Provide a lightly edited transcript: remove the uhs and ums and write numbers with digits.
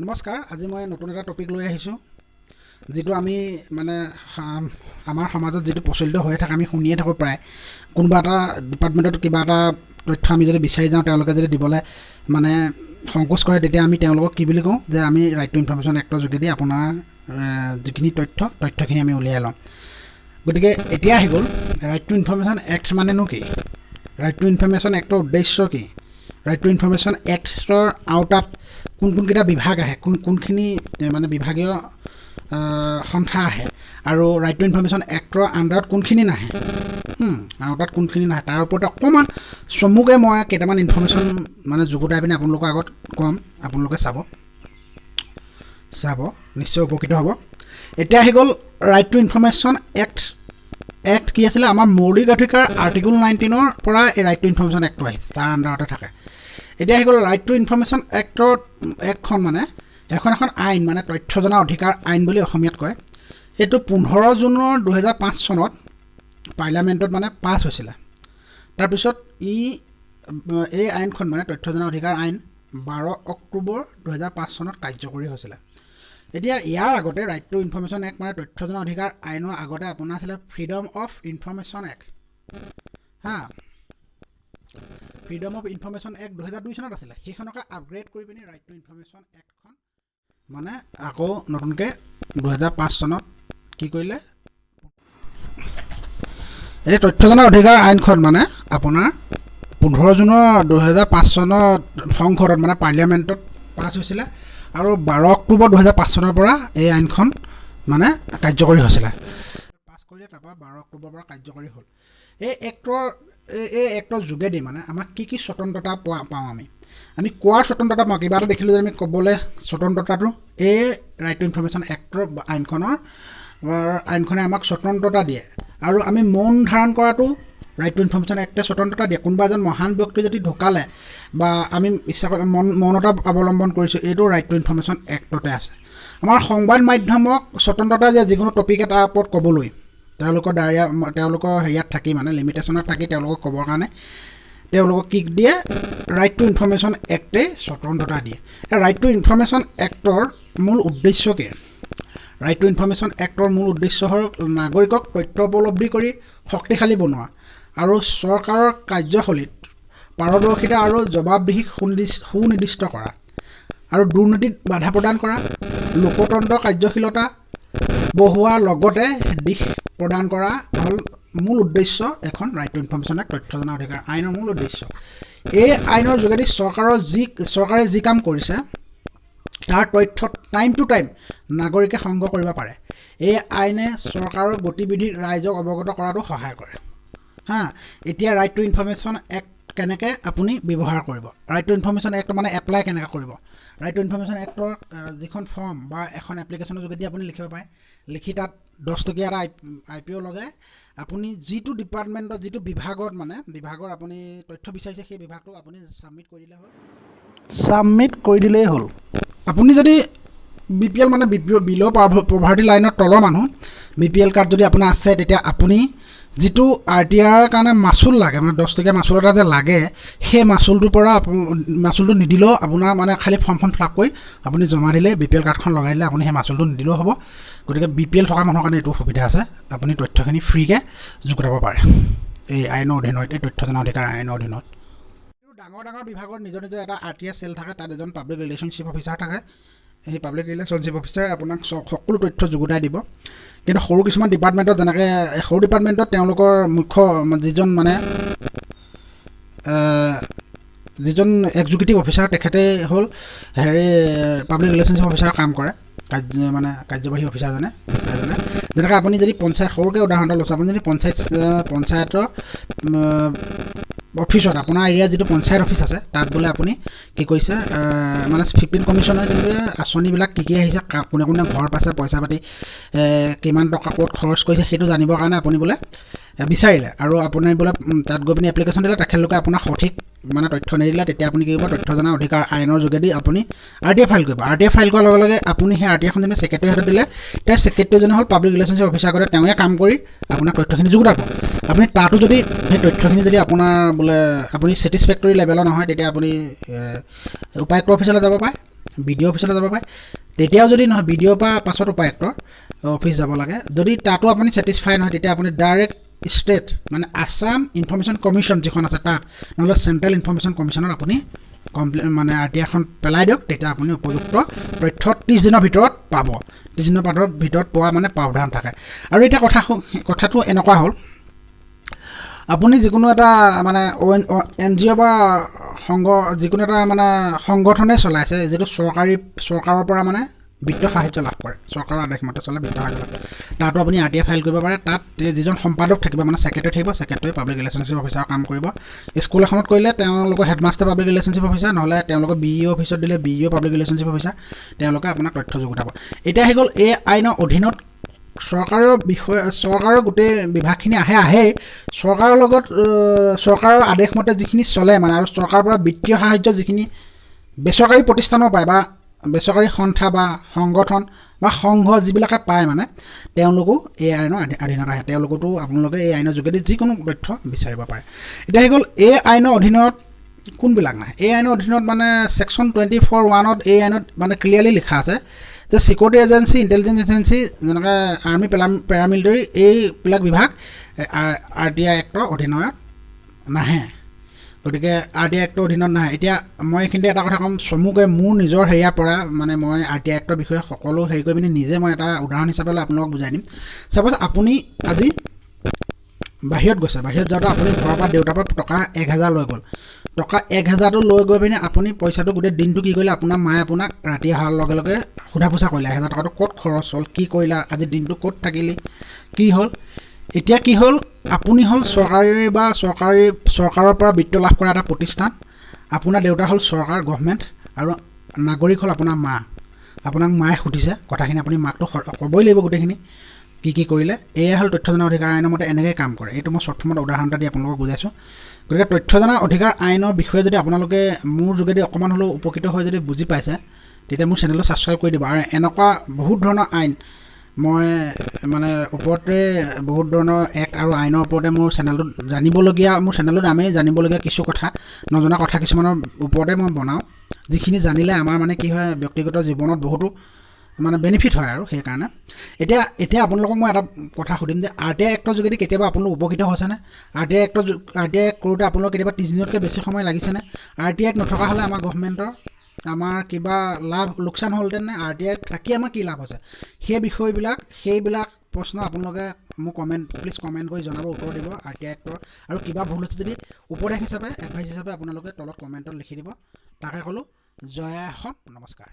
নমস্কাৰ আজি মই নতুন এটা টপিক লৈ আহিছোঁ যেটো আমি মানে আমাৰ সমাজত যেটো প্ৰচলিত হৈ থাকে আমি শুনিয়ে থাকো প্ৰায় কোনবা এটা ডিপাৰ্টমেন্টত কিবা এটা তথ্য আমি যদি বিচাৰি যাওঁ তেওঁলোকে যদি দিবলৈ মানে সংকোচ কৰে তেতিয়া আমি তেওঁলোকক কি বুলি কওঁ যে আমি ৰাইট টু ইনফৰমেশ্যন এক্টৰ যোগেদি আপোনাৰ যিখিনি তথ্যখিনি আমি উলিয়াই লওঁ গতিকে এতিয়া আহি গ'ল ৰাইট টু ইনফৰমেশ্যন এক্ট মানেনো কি ৰাইট টু ইনফৰমেশ্যন এক্টৰ উদ্দেশ্য কি ৰাইট টু ইনফৰমেশ্যন এক্টৰ আওতাত কোনকেইটা বিভাগ আহে কোনখিনি মানে বিভাগীয় সংস্থা আহে আৰু ৰাইট টু ইনফৰমেশ্যন এক্টৰ আণ্ডাৰত কোনখিনি নাহে আওতাত কোনখিনি নাহে তাৰ ওপৰত অকণমান চমুকে মই কেইটামান ইনফৰমেশ্যন মানে যুগুতাই পিনে আপোনালোকৰ আগত ক'ম আপোনালোকে চাব নিশ্চয় উপকৃত হ'ব এতিয়া আহি গ'ল ৰাইট টু ইনফৰমেশ্যন এক্ট কি আছিলে আমাৰ মৌলিক অধিকাৰ আৰ্টিকল 19ৰ পৰা এই ৰাইট টু ইনফৰমেশ্যন এক্টটো আহিছে তাৰ আণ্ডাৰতে থাকে এতিয়া আহি গ'ল ৰাইট টু ইনফৰমেশ্যন এক্টখন মানে এখন আইন মানে তথ্য জনা অধিকাৰ আইন বুলি অসমীয়াত কয় এইটো 15 জুনৰ 2005 চনত পাৰ্লিয়ামেণ্টত মানে পাছ হৈছিলে তাৰপিছত এই আইনখন মানে তথ্য জনা অধিকাৰ আইন 12 অক্টোবৰ 2005 চনত কাৰ্যকৰী হৈছিলে এতিয়া ইয়াৰ আগতে ৰাইট টু ইনফৰমেশ্যন এক্ট মানে তথ্য জনা অধিকাৰ আইনৰ আগতে আপোনাৰ আছিলে freedom of information act freedom of information act 2002 চনত আছিলে সেইখনকে আপগ্ৰেড কৰি পিনি ৰাইট টু ইনফৰমেশ্যন এক্টখন মানে আকৌ নতুনকৈ 2005 চনত কি কৰিলে এই তথ্য জনা অধিকাৰ আইনখন মানে আপোনাৰ 15 জুনৰ 2005 চনত সংসদত মানে পাৰ্লিয়ামেণ্টত পাছ হৈছিলে আৰু 12 অক্টোবৰ 2005 চনৰ পৰা এই আইনখন মানে কাৰ্যকৰী হৈছিলে পাছ কৰিলে তাৰপৰা 12 অক্টোবৰৰ পৰা কাৰ্যকৰী হ'ল এই এক্টৰ যোগেদি মানে আমাক কি স্বতন্ত্ৰতা পাওঁ আমি কোৱাৰ স্বতন্ত্ৰতা পাওঁ কিবা এটা দেখিলোঁ যে আমি ক'বলৈ স্বতন্ত্ৰতাটো এই ৰাইট টু ইনফৰমেশ্যন এক্টৰ আইনখনে আমাক স্বতন্ত্ৰতা দিয়ে আৰু আমি মৌন ধাৰণ কৰাটো ৰাইট টু ইনফৰমেশ্যন এক্টে স্বতন্ত্ৰতা দিয়ে কোনোবা এজন মহান ব্যক্তি যদি ঢুকালে বা আমি ইচ্ছা কৰি মৌনতা অৱলম্বন কৰিছোঁ এইটো ৰাইট টু ইনফৰমেশ্যন এক্টতে আছে আমাৰ সংবাদ মাধ্যমক স্বতন্ত্ৰতা যে যিকোনো টপিক এটাৰ ওপৰত ক'বলৈ তেওঁলোকৰ হেৰিয়াত থাকি মানে লিমিটেশ্যনত থাকি তেওঁলোকক ক'বৰ কাৰণে তেওঁলোকক কি দিয়ে ৰাইট টু ইনফৰমেশ্যন এক্টে স্বতন্ত্ৰতা দিয়ে ৰাইট টু ইনফৰমেশ্যন এক্টৰ মূল উদ্দেশ্য কি ৰাইট টু ইনফৰমেশ্যন এক্টৰ মূল উদ্দেশ্য হ'ল নাগৰিকক তথ্য উপলব্ধি কৰি শক্তিশালী বনোৱা আৰু চৰকাৰৰ কাৰ্যশৈলীত পাৰদৰ্শিতা আৰু জবাবদিহি সুনিৰ্দিষ্ট কৰা আৰু দুৰ্নীতিত বাধা প্ৰদান কৰা লোকতন্ত্ৰ কাৰ্যশীলতা বঢ়োৱাৰ লগতে দিশ প্ৰদান কৰা হ'ল মূল উদ্দেশ্য এখন ৰাইট টু ইনফৰমেশ্যন এক্ট তথ্য জনা অধিকাৰ আইনৰ মূল উদ্দেশ্য এই আইনৰ যোগেদি চৰকাৰে যি কাম কৰিছে তাৰ তথ্য টাইম টু টাইম নাগৰিকে সংগ্ৰহ কৰিব পাৰে এই আইনে চৰকাৰৰ গতিবিধি ৰাইজক অৱগত কৰাটো সহায় কৰে এতিয়া ৰাইট টু ইনফৰমেশ্যন এক্ট কেনেকৈ আপুনি ব্যৱহাৰ কৰিব ৰাইট টু ইনফৰমেশ্যন এক্ট মানে এপ্লাই কেনেকৈ কৰিব ৰাইট টু ইনফৰমেশ্যন এক্টৰ যিখন ফৰ্ম বা এখন এপ্লিকেশ্যনৰ যোগেদি আপুনি লিখিব পাৰে লিখি তাত 10 টকীয়া এটা IPO লগাই আপুনি যিটো ডিপাৰ্টমেণ্টৰ যিটো বিভাগৰ আপুনি তথ্য বিচাৰিছে সেই বিভাগটো আপুনি ছাবমিট কৰি দিলেই হ'ল আপুনি যদি BPL মানে বিল' পভাৰ্টি লাইনৰ তলৰ মানুহ BPL কাৰ্ড যদি আপোনাৰ আছে তেতিয়া আপুনি যিটো RTR কাৰণে মাচুল লাগে মানে 10 টকীয়া মাচুল এটা যে লাগে সেই মাচুলটোৰ পৰা মাচুলটো নিদিলেও আপোনাৰ মানে খালি ফৰ্মখন ফিল আপ কৰি আপুনি জমা দিলে BPL কাৰ্ডখন লগাই দিলে আপুনি সেই মাচুলটো নিদিলেও হ'ব গতিকে BPL থকা মানুহৰ কাৰণে এইটো সুবিধা আছে আপুনি তথ্যখিনি ফ্ৰীকৈ যুগুতাব পাৰে এই আইনৰ অধীনত এই তথ্য জনা অধিকাৰ আইনৰ অধীনত ডাঙৰ বিভাগৰ নিজৰ এটা RTR চেল থাকে তাত এজন পাব্লিক ৰিলেশ্যনশ্বিপ অফিচাৰ থাকে সেই পাব্লিক ৰিলেশ্যনশ্বিপ অফিচাৰে আপোনাক সকলো তথ্য যুগুতাই দিব কিন্তু সৰু কিছুমান ডিপাৰ্টমেণ্টত যেনেকৈ সৰু ডিপাৰ্টমেণ্টত তেওঁলোকৰ মুখ্য যিজন এক্সিকিউটিভ অফিচাৰ তেখেতে হ'ল পাব্লিক ৰিলেশ্যনশ্বিপ অফিচাৰ কাম কৰে কাৰ্যবাহী অফিচাৰজনে যেনেকৈ আপুনি যদি পঞ্চায়ত সৰুকৈ উদাহৰণ এটা লৈছোঁ আপুনি যদি পঞ্চায়তৰ অফিচত আপোনাৰ এৰিয়াত যিটো পঞ্চায়ত অফিচ আছে তাত বোলে আপুনি কি কৰিছে মানে 15 কমিশ্যনৰ যিটো আঁচনিবিলাক কি আহিছে কোনে ঘৰ পাইছে পইচা পাতি কিমান টকা ক'ত খৰচ কৰিছে সেইটো জানিবৰ কাৰণে আপুনি বোলে বিচাৰিলে আৰু আপুনি বোলে তাত গৈ পিনি এপ্লিকেশ্যন দিলে তেখেতলোকে আপোনাক সঠিক মানে তথ্য নিদিলে তেতিয়া আপুনি কি কৰিব তথ্য জনা অধিকাৰ আইনৰ যোগেদি আপুনি RTI ফাইল কৰিব RTI ফাইল কৰাৰ লগে লগে আপুনি সেই RTIখন যেনে ছেক্ৰেটাৰী হাতত দিলে তাৰ ছেক্ৰেটাৰীজনে হ'ল পাব্লিক ৰিলেশ্যনশ্বিপ অফিচাৰ কৰে তেওঁৱে কাম কৰি আপোনাৰ তথ্যখিনি যুগুতাব আপুনি তাতো যদি সেই তথ্যখিনি যদি আপোনাৰ বোলে আপুনি ছেটিছফেক্টৰী লেভেলৰ নহয় তেতিয়া আপুনি উপায়ুক্ত অফিচলৈ যাব পাৰে BDO অফিচলৈ যাব পাৰে তেতিয়াও যদি নহয় BDO পৰা পাছত উপায়ুক্তৰ অফিচ যাব লাগে যদি তাতো আপুনি ছেটিছফাই নহয় তেতিয়া আপুনি ডাইৰেক্ট ষ্টেট মানে আছাম ইনফৰমেশ্যন কমিশ্যন যিখন আছে তাত নহ'লে চেণ্ট্ৰেল ইনফৰমেশ্যন কমিশ্যনত আপুনি কমপ্লেইন মানে RTI এখন পেলাই দিয়ক তেতিয়া আপুনি উপযুক্ত তথ্য 30 দিনৰ ভিতৰত পাব 30 দিনৰ ভিতৰত পোৱা মানে প্ৰাৱধান থাকে আৰু এতিয়া কথাটো এনেকুৱা হ'ল আপুনি যিকোনো এটা মানে NGO বা সংঘ যিকোনো এটা মানে সংগঠনে চলাইছে যেটো চৰকাৰৰ পৰা মানে বিত্ত সাহায্য লাভ কৰে চৰকাৰৰ আদেশ মতে চলে বিত্ত সাহায্য লাভ তাতো আপুনি RTI ফাইল কৰিব পাৰে তাত যিজন সম্পাদক থাকিব মানে সেক্ৰেটাৰী থাকিব সেক্ৰেটাৰী পাব্লিক ৰিলেশ্যনশ্বিপ অফিচাৰ কাম কৰিব স্কুল এখনত কৰিলে তেওঁলোকৰ হেডমাষ্টাৰ পাব্লিক ৰিলেশ্যনশ্বিপ অফিচাৰ নহলে তেওঁলোকৰ BEO অফিচত দিলে BEO পাব্লিক ৰিলেশ্যনশ্বিপ অফিচাৰ তেওঁলোকে আপোনাক তথ্য যোগাব এতিয়া হৈ গ'ল এই আইনৰ অধীনত চৰকাৰৰ গোটেই বিভাগখিনি আহে চৰকাৰৰ লগত চৰকাৰৰ আদেশ মতে যিখিনি চলে মানে আৰু চৰকাৰৰ পৰা বিত্তীয় সাহায্য যিখিনি বেচৰকাৰী প্ৰতিষ্ঠানৰ পায় বা বেচৰকাৰী সন্থা বা সংগঠন বা সংঘ যিবিলাকে পায় মানে তেওঁলোকো এই আইনৰ অধীনত আহে তেওঁলোকতো আপোনালোকে এই আইনৰ যোগেদি যিকোনো তথ্য বিচাৰিব পাৰে এতিয়া হৈ গ'ল এই আইনৰ অধীনত কোনবিলাক নাই এই আইনৰ অধীনত মানে সেকশন 24(1)ত এই আইনত মানে ক্লিয়াৰলি লিখা আছে যে সিকিউৰিটি এজেন্সি ইন্টেলিজেন্স এজেন্সি যেনেকৈ আৰ্মি পেৰামিলিটাৰী এইবিলাক বিভাগ RTI এক্টৰ অধীনত নাহে গতিকে RTI এক্টৰ অধীনত নাহে এতিয়া মই এইখিনিতে এটা কথা ক'ম চমুকৈ মোৰ নিজৰ হেৰিয়াৰ পৰা মানে মই RTI এক্টৰ বিষয়ে সকলো হেৰি কৰি পিনি নিজে মই এটা উদাহৰণ হিচাপে আপোনালোকক বুজাই দিম সাপোজ আপুনি আজি বাহিৰত গৈছে বাহিৰত যাওঁতে আপুনি ঘৰৰ পৰা দেউতাৰ পৰা টকা 1000 লৈ গ'ল টকা 1000টো লৈ গৈ পিনে আপুনি পইচাটো গোটেই দিনটো কি কৰিলে আপোনাৰ মায়ে আপোনাক ৰাতি অহাৰ লগে লগে সোধা পোছা কৰিলে 1000 টকাটো ক'ত খৰচ হ'ল কি কৰিলা আজি দিনটো ক'ত থাকিলি কি হ'ল এতিয়া কি হ'ল আপুনি হ'ল চৰকাৰৰ পৰা বিত্ত লাভ কৰা এটা প্ৰতিষ্ঠান আপোনাৰ দেউতা হ'ল চৰকাৰ গভৰ্ণমেণ্ট আৰু নাগৰিক হ'ল আপোনাৰ মা আপোনাক মায়ে সুধিছে কথাখিনি আপুনি মাকটো ক'বই লাগিব গোটেইখিনি কি কৰিলে এয়া হ'ল তথ্য জনা অধিকাৰ আইনৰ মতে এনেকৈ কাম কৰে এইটো মই শৰ্ট ফৰ্মত উদাহৰণ এটা দি আপোনালোকক বুজাইছোঁ গতিকে তথ্য জনা অধিকাৰ আইনৰ বিষয়ে যদি আপোনালোকে মোৰ যোগেদি অকণমান হ'লেও উপকৃত হৈ যদি বুজি পাইছে তেতিয়া মোৰ চেনেলটো ছাবস্ক্ৰাইব কৰি দিব আৰু এনেকুৱা বহুত ধৰণৰ আইন মই মানে ওপৰতে বহুত ধৰণৰ এক্ট আৰু আইনৰ ওপৰতে মোৰ চেনেলটোত জানিবলগীয়া মোৰ চেনেলৰ নামেই জানিবলগীয়া কিছু কথা নজনা কথা কিছুমানৰ ওপৰতে মই বনাওঁ যিখিনি জানিলে আমাৰ মানে কি হয় ব্যক্তিগত জীৱনত বহুতো মানে বেনিফিট হয় আৰু সেইকাৰণে এতিয়া আপোনালোকক মই এটা কথা সুধিম যে RTI এক্টৰ যোগেদি কেতিয়াবা আপোনালোক উপকৃত হৈছেনে RTI এক্ট কৰোঁতে আপোনালোক কেতিয়াবা 30 দিনতকৈ বেছি সময় লাগিছেনে RTI এক্ট নথকা হ'লে আমাৰ গভৰ্ণমেণ্টৰ আমাৰ কিবা লাভ লোকচান হ'লহেঁতেন নে RTI থাকি আমাৰ কি লাভ হৈছে সেইবিলাক প্ৰশ্ন আপোনালোকে মোক প্লিজ কমেণ্ট কৰি জনাব উত্তৰ দিব RTI এক্টৰ আৰু কিবা ভুল হৈছে যদি উপদেশ হিচাপে এডভাইচ হিচাপে আপোনালোকে তলত কমেণ্টত লিখি দিব তাকে ক'লোঁ জয় অসম নমস্কাৰ